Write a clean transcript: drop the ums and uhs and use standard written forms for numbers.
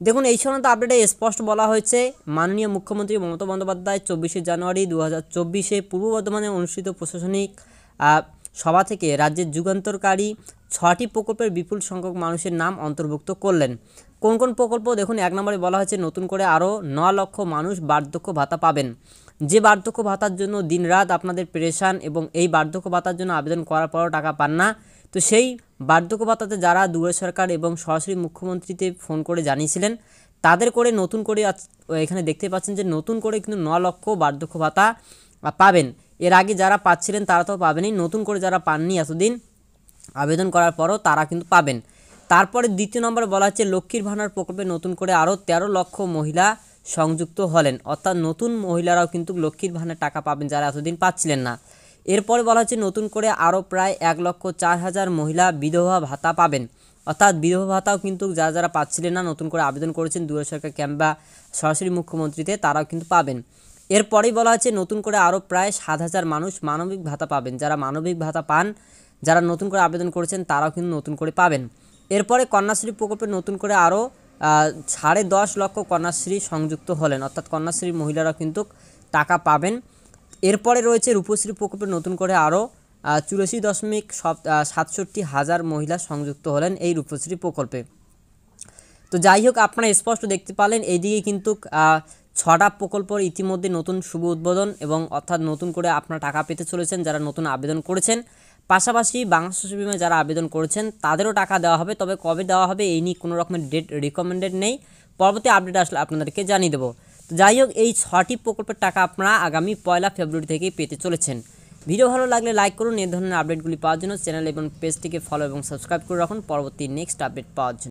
দেখুন এই সংক্রান্ত আপডেটে স্পষ্ট বলা হয়েছে মাননীয় মুখ্যমন্ত্রী মমতা বন্দ্যোপাধ্যায় ২৪শে জানুয়ারি ২০২৪ পূর্ব বর্ধমানে অনুষ্ঠিত প্রশাসনিক সভা থেকে রাজ্যের যুগান্তরকারী ৬টি প্রকল্পের বিপুল সংখ্যক মানুষের নাম অন্তর্ভুক্ত করলেন। কোন কোন প্রকল্প? দেখুন ১ নম্বরে বলা হয়েছে নতুন করে আরও ৯ লক্ষ মানুষ বার্ধক্য ভাতা পাবেন। যে বার্ধক্য ভাতার জন্য দিনরাত আপনাদের পেরেশান এবং এই বার্ধক্য ভাতার জন্য আবেদন করার পরও টাকা পান না, তো সেই বার্ধক্য ভাতাতে যারা দুয়ারে সরকার এবং সরাসরি মুখ্যমন্ত্রীতে ফোন করে জানিয়েছিলেন তাদের করে নতুন করে এখানে দেখতে পাচ্ছেন যে নতুন করে কিন্তু ৯ লক্ষ বার্ধক্য ভাতা পাবেন। এর আগে যারা পাচ্ছিলেন তারা তো পাবেনই, নতুন করে যারা পাননি এতদিন আবেদন করার পরও তারা কিন্তু পাবেন। তারপরে দ্বিতীয় নম্বরে বলা হচ্ছে লক্ষ্মীর ভাণ্ডার প্রকল্পে নতুন করে আরও ১৩ লক্ষ মহিলা সংযুক্ত হলেন, অর্থাৎ নতুন মহিলারাও কিন্তু লক্ষ্মীর ভাণ্ডার টাকা পাবেন যারা এতদিন পাচ্ছিলেন না। এরপরে বলা হচ্ছে নতুন করে আরও প্রায় ১,০৪,০০০ মহিলা বিধবা ভাতা পাবেন, অর্থাৎ বিধবা ভাতাও কিন্তু যারা যারা পাচ্ছিলেন না নতুন করে আবেদন করেছেন দুয়ারে সরকার ক্যাম্প বা সরাসরি মুখ্যমন্ত্রীতে তারাও কিন্তু পাবেন। এরপরেই বলা হচ্ছে নতুন করে আরও প্রায় ৭,০০০ মানুষ মানবিক ভাতা পাবেন, যারা মানবিক ভাতা পান যারা নতুন করে আবেদন করেছেন তারাও কিন্তু নতুন করে পাবেন। এরপরে কন্যাশ্রী প্রকল্পে নতুন করে আরও ১০.৫ লক্ষ কন্যাশ্রী সংযুক্ত হলেন, অর্থাৎ কন্যাশ্রী মহিলারা কিন্তু টাকা পাবেন। এরপরে রয়েছে রূপশ্রী প্রকল্পে নতুন করে আরও ৮৪,৬৭,০০০ মহিলা সংযুক্ত হলেন এই রূপশ্রী প্রকল্পে। তো যাই হোক আপনারা স্পষ্ট দেখতে পেলেন এইদিকে কিন্তু ৬টা প্রকল্পের ইতিমধ্যে নতুন শুভ উদ্বোধন এবং অর্থাৎ নতুন করে আপনারা টাকা পেতে চলেছেন যারা নতুন আবেদন করেছেন। পাশাপাশি বাংলা শস্য বিমায় যারা আবেদন করেছেন তাদেরও টাকা দেওয়া হবে, তবে কবে দেওয়া হবে এই নিয়ে কোনো রকমের ডেট রিকমেন্ডেড নেই, পরবর্তী আপডেট আসলে আপনাদেরকে জানিয়ে দেবো। তো যাই হোক এই 6টি প্রকল্পের টাকা আপনারা আগামী ১ ফেব্রুয়ারি থেকেই পেতে চলেছেন। ভিডিও ভালো লাগলে লাইক করুন, এই ধরনের আপডেটগুলি পাওয়ার জন্য চ্যানেল এবং পেজটিকে ফলো এবং সাবস্ক্রাইব করে রাখুন পরবর্তী নেক্সট আপডেট পাওয়ার জন্য।